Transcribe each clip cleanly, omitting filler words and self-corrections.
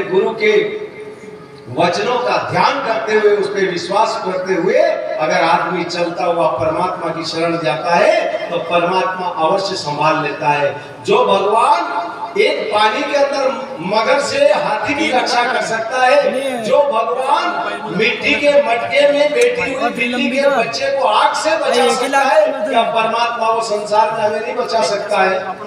गुरु के वचनों का ध्यान करते हुए, उस पर विश्वास करते हुए अगर आदमी चलता हुआ परमात्मा की शरण जाता है तो परमात्मा अवश्य संभाल लेता है। जो भगवान एक पानी के अंदर मगर से हाथी की रक्षा कर सकता है, जो भगवान मिट्टी के मटके में बैठी हुई बिल्ली के बच्चे को आग से बचा सकता है, क्या परमात्मा वो संसार में हमें नहीं बचा सकता है?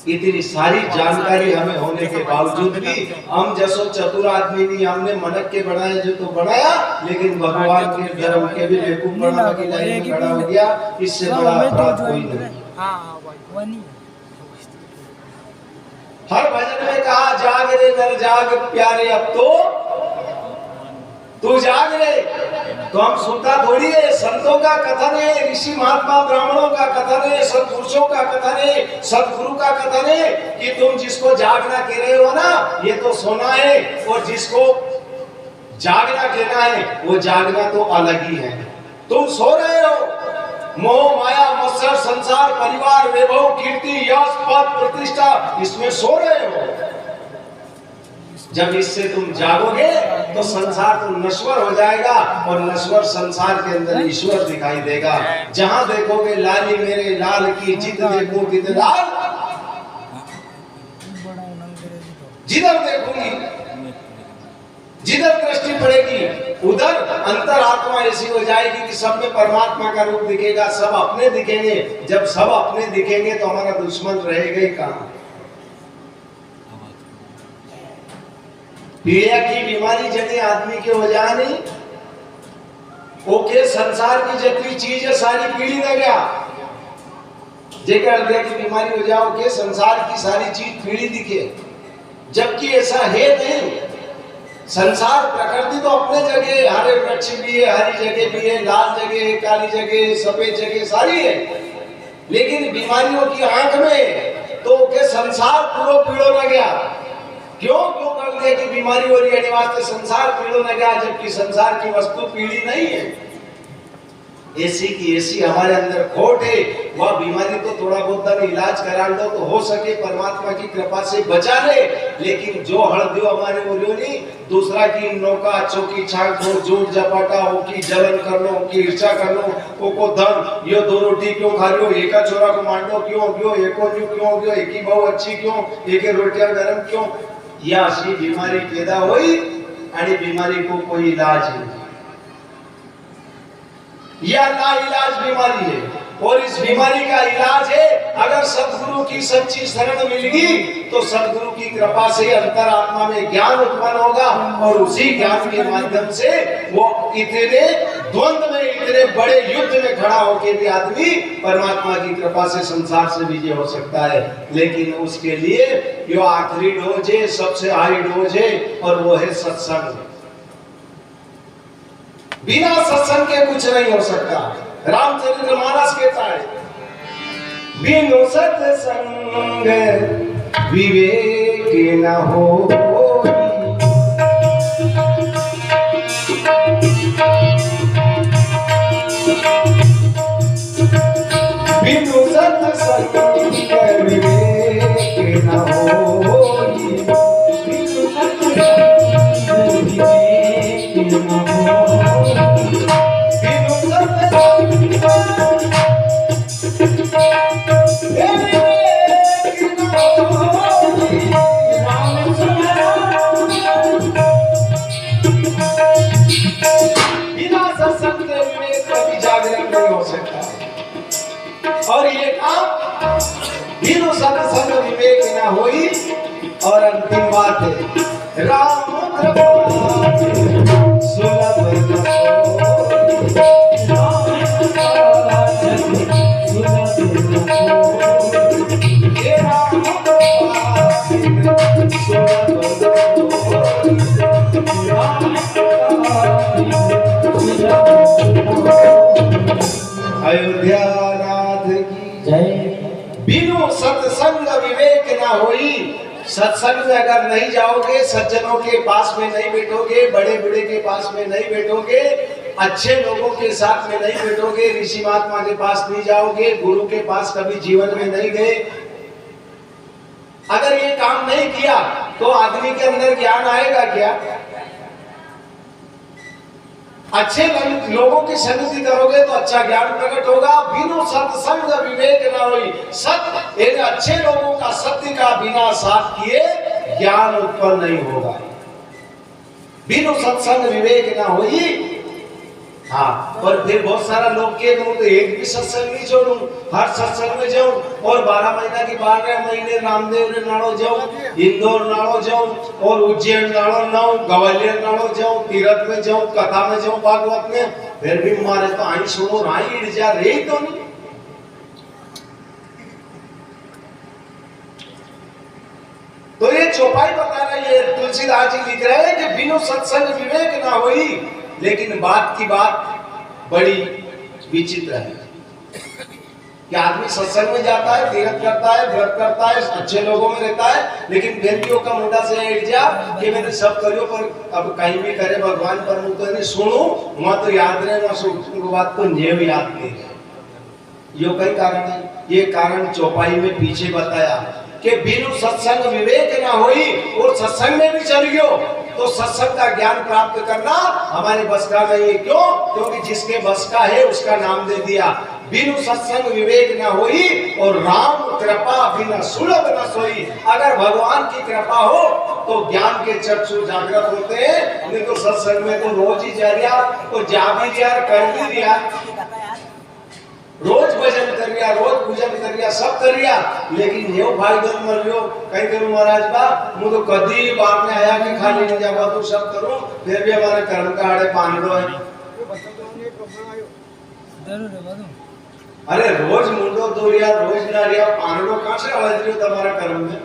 इतनी सारी जानकारी हमें होने के बावजूद भी हम जैसो चतुर आदमी नहीं, हमने मनक के बनाए जो तो बनाया, लेकिन भगवान के धर्म के भी बेवकूफ बनाने की लाइन में खड़ा हो गया। इससे बड़ा अपराध कोई नहीं। हर भजन में कहा जाग रे नर जाग प्यारे, अब तो तू जाग रे। तो हम सुनता थोड़ी है, संतों का कथन है, ऋषि महात्मा ब्राह्मणों का कथन है, सत्पुरुषों का कथन है, सदगुरु का कथन है कि तुम जिसको जागना कह रहे हो ना, ये तो सोना है, और जिसको जागना कहना है वो जागना तो अलग ही है। तुम सो रहे हो, मोह माया मत्सर संसार परिवार वैभव कीर्ति यश पद प्रतिष्ठा, इसमें सो रहे हो। जब इससे तुम जागोगे तो संसार तो नश्वर हो जाएगा, और नश्वर संसार के अंदर ईश्वर दिखाई देगा। जहां देखोगे लाली मेरे लाल की, जित देखो तित लाल, जिधर देखोगी जिधर दृष्टि पड़ेगी उधर अंतरात्मा ऐसी हो जाएगी कि सब में परमात्मा का रूप दिखेगा, सब अपने दिखेंगे। जब सब अपने दिखेंगे तो हमारा दुश्मन रहेगा ही कहां? पीड़िया की बीमारी जनी आदमी के हो जाए नहीं, ओके संसार की जितनी चीज है सारी पीड़ी न गया। जेकर हृदय की बीमारी हो जाओ के संसार की सारी चीज पीड़ी दिखे, जबकि ऐसा है नहीं। संसार प्रकृति तो अपने जगह, हरे वृक्ष भी है, हरी जगह भी है, लाल जगह है, काली जगह है, सफेद जगह सारी है, लेकिन बीमारियों की आंख में तो के संसार पूरा पीड़ो न गया। क्यों कर दिया कि बीमारी हो रही है वास्ते संसार पीड़ो न गया, जबकि संसार की वस्तु पीड़ी नहीं है। ऐसी की ऐसी हमारे अंदर खोट है, वह बीमारी तो थोड़ा बहुत इलाज करा लो तो हो सके परमात्मा की कृपा से बचा ले, लेकिन जो हड़दियो हमारे बोलियो नहीं, दूसरा की नौका चौकी छाक हो, जोर जपाटा हो की जलन कर लो, की ईर्षा कर लो, को धन यो दो रोटी क्यों खा रही हो, एका छोरा को मांडो क्यों क्यों, एको क्यों क्यों, एक ही बहु अच्छी क्यों, एक रोटियां गरम क्यों, या अशी बीमारी पैदा हुई आणि बीमारी को कोई इलाज नहीं, यह ना इलाज बीमारी है। और इस बीमारी का इलाज है, अगर सदगुरु की सच्ची शरण मिलेगी तो सदगुरु की कृपा से अंतरात्मा में ज्ञान उत्पन्न होगा, और उसी ज्ञान के माध्यम से वो इतने द्वंद्व में, इतने बड़े युद्ध में खड़ा होकर भी आदमी परमात्मा की कृपा से संसार से विजय हो सकता है। लेकिन उसके लिए जो आखिरी डोज है, सबसे हाई डोज है, और वो है सत्संग। बिना सत्संग के कुछ नहीं हो सकता। रामचरितमानस कहता है, बिनु सत्संग विवेक न हो, बिनु सत्संग विवेक न हो, बिनु सत्संग विवेक न हो। और ये काम बिनु सत्संग विवेक न होई। और अंतिम बात है, राम अयोध्या नाथ की जय। बिनु सत्संग विवेक न होई। सत्संग में अगर नहीं जाओगे, सज्जनों के पास में नहीं बैठोगे, बड़े बूढ़े के पास में नहीं बैठोगे, अच्छे लोगों के साथ में नहीं बैठोगे, ऋषि महात्मा के पास नहीं जाओगे, गुरु के पास कभी जीवन में नहीं गए, अगर ये काम नहीं किया तो आदमी आदमी के अंदर ज्ञान आएगा क्या? अच्छे लोगों की संगति करोगे तो अच्छा ज्ञान प्रकट होगा। बिनु सत्संग विवेक न होई। सत्य इन अच्छे लोगों का सत्य का बिना साथ किए ज्ञान उत्पन्न नहीं होगा। बिनु सत्संग विवेक न होई। हाँ, और फिर बहुत सारा लोग के तो एक भी सत्संग नहीं छोड़ू, हर सत्संग में जाऊं और 12 महीना की 12 महीने रामदेव रे नाड़ो जाऊं, इंदौर नाड़ो जाऊं और उज्जैन नाड़ो नाऊं, ग्वालियर नाड़ो जाऊं, तीरथ में जाऊं, कथा में जाऊं, भागवत में, फिर भी मारे तो आई सुनो राई इर्जा रे तो नहीं। तो ये चौपाई बता रहा है, ये तुलसीदास जी लिख रहे हैं कि बिनु सत्संग विवेक ना होई। लेकिन बात की बात बड़ी विचित्र है कि आदमी सत्संग में जाता है, तीर्थ करता है, व्रत करता है, अच्छे लोगों में रहता है, लेकिन बेटियों का मुंडा से इट जा कि मैंने सब करियो पर अब कहीं भी करे भगवान पर मुझे तो नहीं सुनू, वहां तो याद रहे ना सुन बात तो नेव याद नहीं है। यो कई कारण है। ये कारण चौपाई में पीछे बताया कि बिनु सत्संग विवेक ना होई। और सत्संग में भी चल गयो तो सत्संग का ज्ञान प्राप्त करना हमारे बस का नहीं है। क्यों? क्योंकि जिसके बस का है उसका नाम दे दिया। बिनु सत्संग विवेक न होई और राम कृपा बिना सुलभ न सोई। अगर भगवान की कृपा हो तो ज्ञान के चक्षु जागृत होते हैं, नहीं तो सत्संग में तो रोज ही जा रहा, तो जा भी रहा, कर भी रहा, रोज भजन कर रिया, रोज पूजन कर रिया, सब कर रिया, लेकिन यो फायदो मर गयो। कहीं करूं महाराज बा मु तो कदी बाप ने आया कि खाली नहीं जावा तो सब करूं, फिर भी हमारे कर्म का आड़े पांडो है। अरे रोज मुंडो दोरिया, रोज ना रिया, पांडो कहां से आवाज रियो तुम्हारा कर्म में?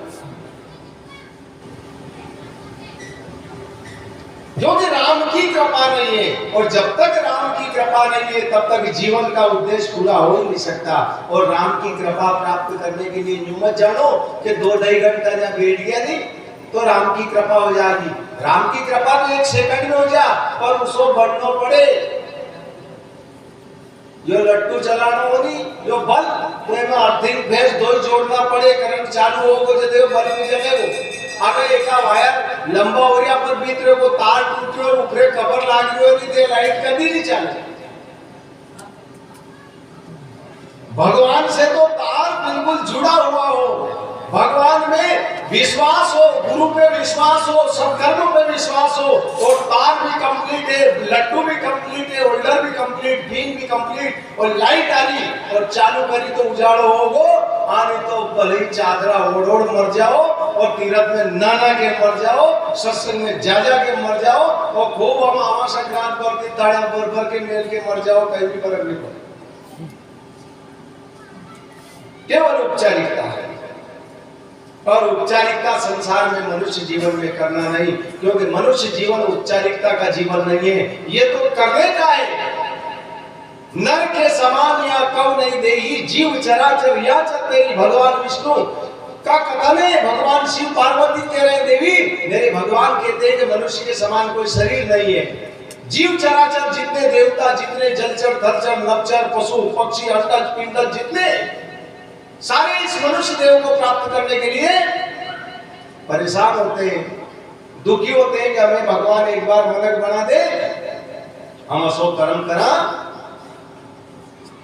क्योंकि राम की कृपा नहीं है, और जब तक राम की कृपा नहीं है तब तक जीवन का उद्देश्य पूरा हो ही नहीं सकता। और राम की कृपा प्राप्त करने के लिए यूं मत जानो कि 2-2.5 घंटा या बैठ गया नहीं तो राम की कृपा हो जाएगी। राम की कृपा तो 1 सेकंड में हो जा, पर उसको बढ़ना पड़े। यो लट्टू चलाना हो नहीं, यो बल तो में अर्थिंग भैंस दो जोड़ना पड़े, करंट चालू होगो जदे बल नहीं जलेगो। अगर एका वायर लंबा हो गया पर बीच रे को तार टूट गयो, ऊपरे कबर लाग गयो नहीं ते लाइट कभी नहीं चले। भगवान से तो तार बिल्कुल जुड़ा हुआ हो, भगवान में विश्वास हो, गुरु पे विश्वास हो, सत्कर्म पे विश्वास हो, और तार भी कंप्लीट है, लट्टू भी कंप्लीट है, होल्डर भी कंप्लीट, बीन भी कंप्लीट, और लाइट आ रही और चालू करी तो उजाड़ो होगो, आने तो भले ही चादरा ओढ़ मर जाओ, और तीरथ में नाना के मर जाओ, सत्संग में जा के मर जाओ, और खूब हम आवा संक्रांत करके ताड़ा भर के मेल के मर जाओ, कहीं भी फर्क नहीं पड़े। केवल उपचारिकता है, और उपचारिकता संसार में मनुष्य जीवन में करना नहीं, क्योंकि मनुष्य जीवन उपचारिकता का जीवन नहीं है, ये तो करने का है। नर के समान या कौ नहीं देही, जीव चराचर या चतेरी। भगवान विष्णु का कथन है, भगवान शिव पार्वती कह रहे देवी, मेरे भगवान कहते हैं कि मनुष्य के समान कोई शरीर नहीं है। जीव चराचर जितने देवता, जितने जलचर, थलचर, नभचर, पशु पक्षी, अंडज पिंडज जितने सारे इस मनुष्य देव को प्राप्त करने के लिए परेशान होते हैं, दुखी होते हैं कि हमें भगवान एक बार मनक बना दे, हम असो कर्म करा,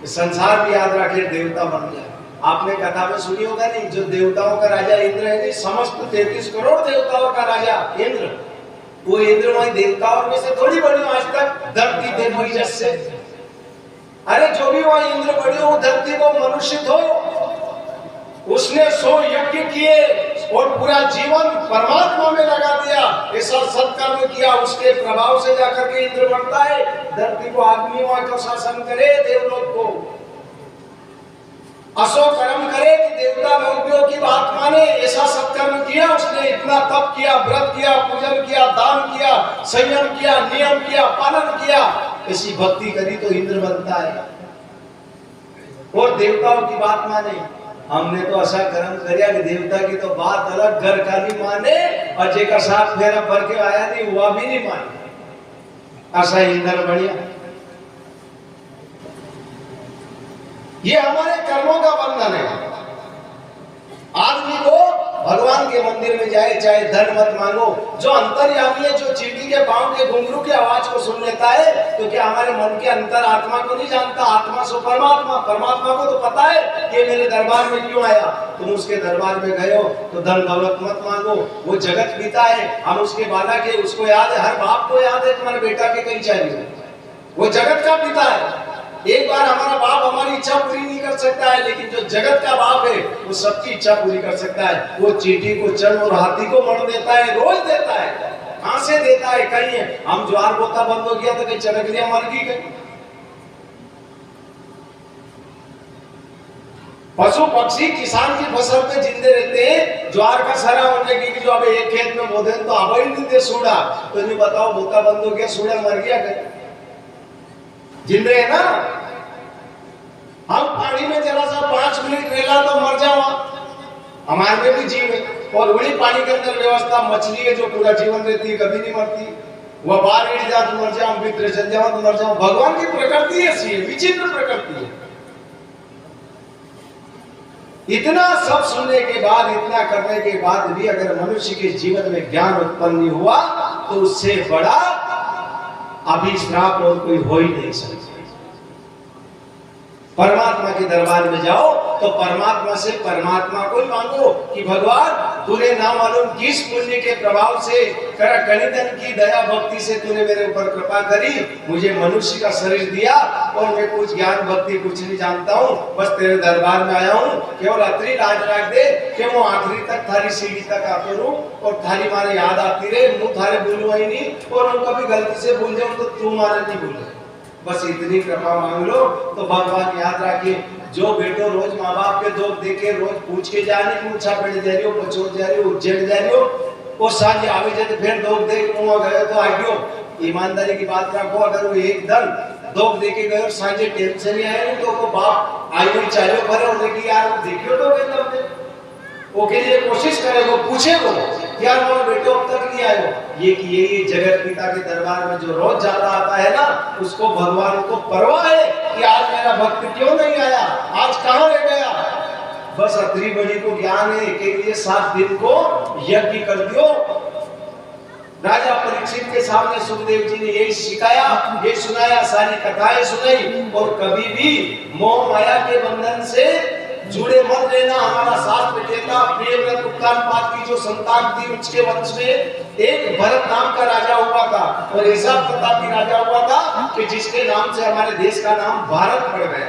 संसार भी याद रखे, देवता बन जाए। आपने कथा में सुनी होगा नहीं, जो देवताओं का राजा इंद्र है, नहीं समस्त 33 करोड़ देवताओं का राजा इंद्र, वो इंद्र वही देवताओं में से थोड़ी बड़ी आज तक धरती पे हुई जैसे। अरे जो भी वह इंद्र बड़ी हो, धरती को मनुष्य हो, उसने 100 यज्ञ किए और पूरा जीवन परमात्मा में लगा दिया, ऐसा सत्कर्म किया, उसके प्रभाव से जाकर के इंद्र बनता है, धरती को आदमियों का शासन करे, देवलोक को असो कर्म करे कि देवता लोगों की बात माने, ऐसा सत्कर्म किया उसने, इतना तप किया, व्रत किया, पूजन किया, दान किया, संयम किया, नियम किया, पालन किया, ऐसी भक्ति करी तो इंद्र बनता है और देवताओं की बात माने। हमने तो ऐसा कर्म करिया कि देवता की तो बात अलग, घर का नहीं माने, और जेका साथ फेरा भर के आया नहीं हुआ भी नहीं माने, ऐसा इंद्र बढ़िया। ये हमारे कर्मों का बंधन है। आदमी को भगवान के मंदिर में जाए चाहे धन मत मांगो। जो अंतर्यामी है, जो चींटी के पांव के घुंघरू की आवाज को सुन लेता है, तो क्या हमारे मन के अंतर आत्मा को नहीं जानता? आत्मा सो परमात्मा, परमात्मा को तो पता है कि मेरे दरबार में क्यों आया। तुम उसके दरबार में गए हो तो धन दौलत मत मांगो, वो जगत पिता है, हम उसके बालक है, उसको याद है, हर बाप को याद है तुम्हारे बेटा के कहीं चाहिए, वो जगत का पिता है। एक बार हमारा बाप हमारी इच्छा पूरी नहीं कर सकता है, लेकिन जो जगत का बाप है वो सबकी इच्छा पूरी कर सकता है। वो चींटी को चल और हाथी को मर देता है, रोज देता है। कहां से देता है? कहीं है, हम ज्वार बोता बंद हो गया तो कहीं चरखलियां मर गई, कहीं पशु पक्षी किसान की फसल पे जिंदे रहते हैं। ज्वार का सरा होने की जो अब एक खेत में बोते तो अब ही नहीं दे सूढ़ा, तो नहीं बताओ बोता बंद हो गया, सूढ़ा मर गया, कहीं जिंदे है ना। हम पानी में जरा सा 5 मिनट रेला तो मर जाओ, हमारे में भी जीव है। और वही पानी के अंदर व्यवस्था मछली है जो पूरा जीवन रहती है, कभी नहीं मरती। वह बाहर गिर जा तो मर जाओ, भीतर चल जाओ तो मर जाओ। भगवान की प्रकृति ऐसी है, विचित्र प्रकृति है। इतना सब सुनने के बाद, इतना करने के बाद भी अगर मनुष्य के जीवन में ज्ञान उत्पन्न नहीं हुआ तो उससे बड़ा अभिश्राप और कोई हो ही नहीं सकता। परमात्मा के दरबार में जाओ तो परमात्मा से परमात्मा को ही मांगो कि भगवान तूने ना मालूम किस पुण्य के प्रभाव से, कनिधन की दया भक्ति से तूने मेरे ऊपर कृपा करी, मुझे मनुष्य का शरीर दिया और मैं कुछ ज्ञान भक्ति कुछ नहीं जानता हूँ, बस तेरे दरबार में आया हूँ। केवल अतरी लाज रख दे कि वो आखिरी तक थारी सीढ़ी तक आते रहूं और थारी मारे याद आती रहे, मुंह थारे भूलूं ही नहीं, और हम कभी गलती से भूल जाऊं तो तू मारे नहीं भूले। बस इतनी कृपा मांग लो तो भगवान याद रखिए। जो बेटो रोज माँ बाप के दुख देखे, रोज पूछ के जाने पूछा पड़ जा रही हो, पछोड़ जा रही हो, उज्जैन जा रही हो, और सांझे आवे जाते फिर दुख देख मुँह गए तो आगे ईमानदारी की बात रखो। अगर वो एकदम दुख देके गए और सांझे टेंशन ही आए तो वो बाप आई चाहिए भरे और देखिए यार वो देखियो तो गए वो के लिए कोशिश करे, वो पूछे वो यार वो बेटो अब तक नहीं आयो। ये कि ये जगत पिता के दरबार में जो रोज जाता आता है ना, उसको भगवान को परवाह है कि आज मेरा भक्त क्यों नहीं आया, आज कहां रह गया। बस अतरी बड़ी को ज्ञान है के लिए 7 दिन को यज्ञ कर दियो। राजा परीक्षित के सामने सुखदेव जी ने यही सिखाया, ये सुनाया, सारी कथाएं सुनाई, और कभी भी मोह माया के बंधन से जुड़े मत लेना। हमारा शास्त्र कहता प्रियव्रत उत्तानपाद की जो संतान थी उसके वंश में एक भरत नाम का राजा हुआ था, और ऐसा प्रतापी राजा हुआ था कि जिसके नाम से हमारे देश का नाम भारत पड़ गया,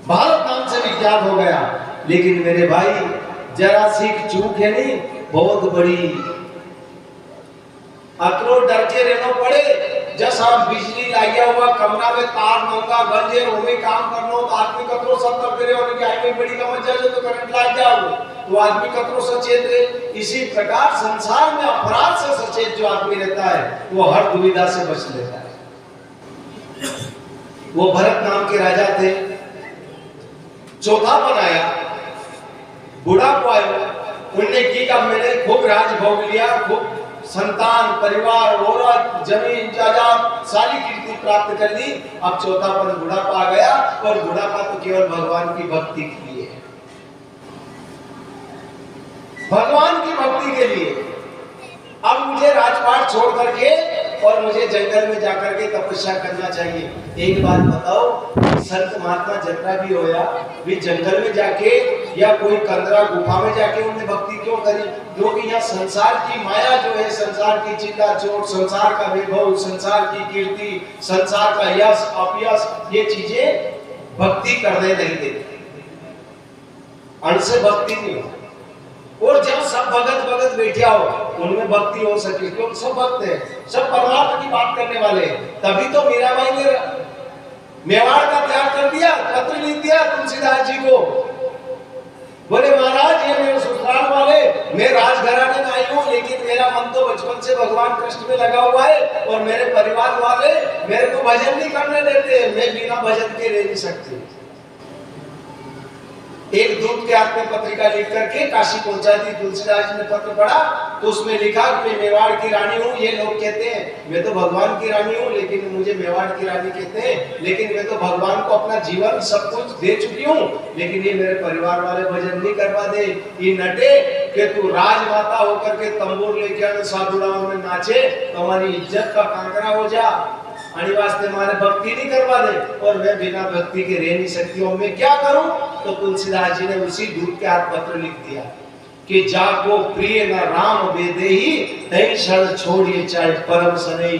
भारत नाम से विख्यात हो गया। लेकिन मेरे भाई जरा सी चूक है नहीं, बहुत बड़ी। अतरो डर के रहना पड़े। जैसा बिजली लाया हुआ कमरा में तार नौका गंजे रोमे काम करना तो आदमी कतरो सतर्क करे, और कि आई बड़ी कमर जाए तो करंट लाग जाओ तो आदमी कतरो सचेत रहे। इसी प्रकार संसार में अपराध से सचेत जो आदमी रहता है वो हर दुविधा से बच लेता है। वो भरत नाम के राजा थे, चौथा बनाया, बूढ़ा को आयो, उनने की का मैंने खूब राज भोग लिया, खूब संतान परिवार औरत जमीन जायदाद सारी कीर्ति प्राप्त कर ली। अब चौथापन बुढ़ापा आ गया, और बुढ़ापा तो केवल भगवान की भक्ति के लिए, भगवान की भक्ति के लिए। अब मुझे राजपाट छोड़ करके और मुझे जंगल में जाकर के तपस्या करना चाहिए। एक बात बताओ, संत महात्मा जितना भी होया वे जंगल में जाके या कोई कंदरा गुफा में जाके उन्हें भक्ति क्यों करी? क्योंकि यहाँ संसार की माया जो है, संसार की चिंता चोट, संसार का वैभव, संसार की कीर्ति, संसार का यश अपयश, ये चीजें भक्ति करने नहीं देती, अनसे भक्ति नहीं हो। और जब सब भगत बैठे हो उनमें भक्ति हो सके, क्योंकि सब भक्त है, सब परमात्मा की बात करने वाले। तभी तो मीराबाई ने मेवाड़ का त्याग कर दिया, पत्र लिख दिया तुलसीदास जी को, बोले महाराज ये मेरे ससुराल वाले, मैं राजघराने में आई हूँ, लेकिन मेरा मन तो बचपन से भगवान कृष्ण में लगा हुआ है, और मेरे परिवार वाले मेरे को भजन नहीं करने देते, मैं बिना भजन के रह नहीं सकती। एक दूत के हाथ में पत्रिका लिख करके काशी पहुंचा दी। तुलसीदास जी ने पत्र पढ़ा तो उसमें लिखा कि मैं मेवाड़ की रानी हूँ। ये लोग कहते हैं मैं तो भगवान की रानी हूँ, लेकिन मुझे मेवाड़ की रानी कहते हैं, लेकिन मैं तो भगवान को अपना जीवन सब कुछ दे चुकी हूँ, लेकिन ये मेरे परिवार वाले भजन नहीं करवा दे। ये नटे कि तू राजमाता होकर के तंबूर लेके साधुड़ाओं में नाचे तो हमारी इज्जत का कांकरा हो जा, आणि वास्ते हमारे भक्ति नहीं करवा दे, और मैं बिना भक्ति के रह नहीं सकती हूँ, मैं क्या करूं? तो तुलसीदास जी ने उसी दूत के हाथ पत्र लिख दिया कि जाको प्रिय न राम बेदेही तई क्षण छोड़िए चाहे परम सनई।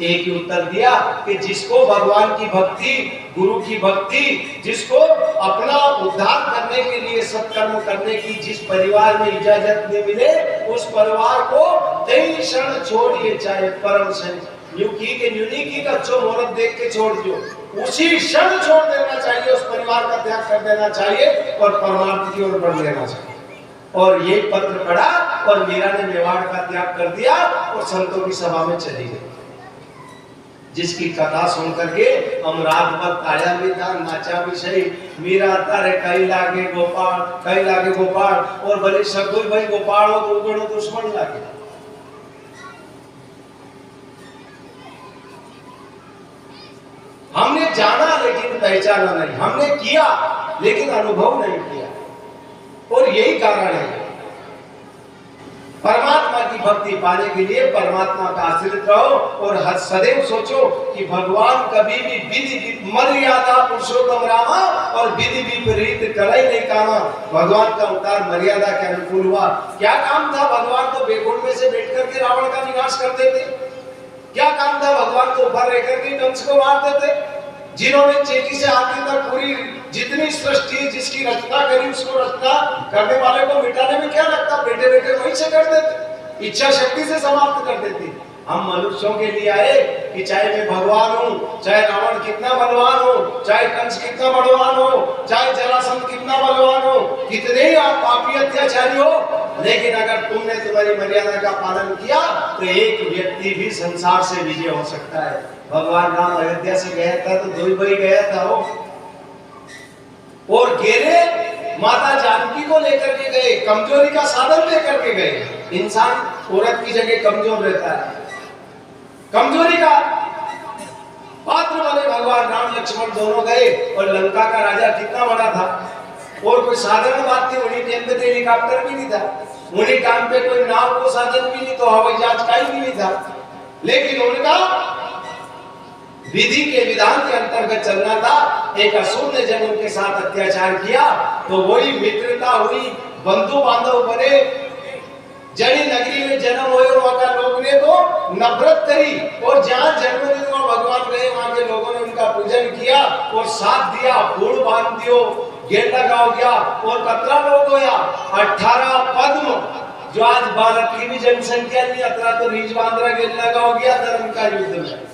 एक ही उत्तर दिया कि जिसको भगवान की भक्ति, गुरु की भक्ति, जिसको अपना उद्धार करने के लिए सत्कर्म करने की जिस परिवार में इजाजत नहीं मिले, उस परिवार को तई क्षण छोड़िए चाहे परम सनई। कच्चो मुहूर्त देख के छोड़ दो, उसी क्षण छोड़ देना चाहिए, उस परिवार का त्याग कर देना चाहिए और परमार्थ की ओर बढ़ लेना चाहिए। और ये पत्र पढ़ा और मीरा ने मेवाड़ का त्याग कर दिया और संतों की सभा में चली गई, जिसकी कथा सुन करके हम रात भर ताया भी था, नाचा भी सही। मीरा तारे कई लागे गोपाल और भले सगुल भाई गोपाल हो तो उगड़ो दुश्मन लागे। हमने जाना लेकिन पहचाना नहीं, हमने किया लेकिन अनुभव नहीं किया, और यही कारण है परमात्मा की भक्ति पाने के लिए परमात्मा का आश्रित रहो और सदैव सोचो कि भगवान कभी भी विधि मर्यादा पुरुषोत्तम रामा और विधि विपरीत करे नहीं कामा। भगवान का अवतार मर्यादा के अनुकूल हुआ। क्या काम था? भगवान तो बेकुंड में से बैठ करके रावण का विनाश करते थे। क्या काम था? भगवान को ऊपर रह करके कंस को मारते थे। जिन्होंने चेटी से आती तक पूरी जितनी सृष्टि जिसकी रचना करी उसको रचना करने वाले को मिटाने में क्या लगता? बैठे बैठे वहीं से कर देते, इच्छा शक्ति से समाप्त कर देते। हम मनुष्यों के लिए आए कि चाहे मैं भगवान हूँ, चाहे रावण कितना बलवान हो, चाहे कंस कितना बलवान हो, चाहे जरासंध कितना बलवान हो, कितने ही आप पापी अत्याचारी हो, लेकिन अगर तुमने तुम्हारी मर्यादा का पालन किया तो एक व्यक्ति भी संसार से विजय हो सकता है। भगवान राम अयोध्या से गया था तो दो भाई गया था वो, और गेरे माता जानकी को लेकर के गए, कमजोरी का साधन लेकर के गए। इंसान औरत की जगह कमजोर रहता है, कमजोरी का पात्र वाले भगवान राम लक्ष्मण दोनों गए, और लंका का राजा कितना बड़ा था, और कोई साधारण बात थी, उन्हीं टाइम पे हेलीकॉप्टर भी नहीं था, उन्हीं टाइम पे कोई नाव को साधन भी नहीं, तो हवाई जहाज का ही नहीं था, लेकिन उनका विधि के विधान के अंतर्गत चलना था। एक असुर ने जब उनके साथ अत्याचार किया तो वही मित्रता हुई, बंधु बांधव बने, जड़ी नगरी में जन्म हुए वहां का लोग ने तो नफरत करी, और जहां जन्म हुआ भगवान गए वहां के लोगों ने उनका पूजन किया और साथ दिया, फूल बांध दियो, गेंद लगाओ गया, और कतरा लोग होया 18 पद्म, जो आज भारत की भी जनसंख्या नहीं, अतरा तो रीज बांद्रा गेंद लगाओ गया धर्म का युद्ध में।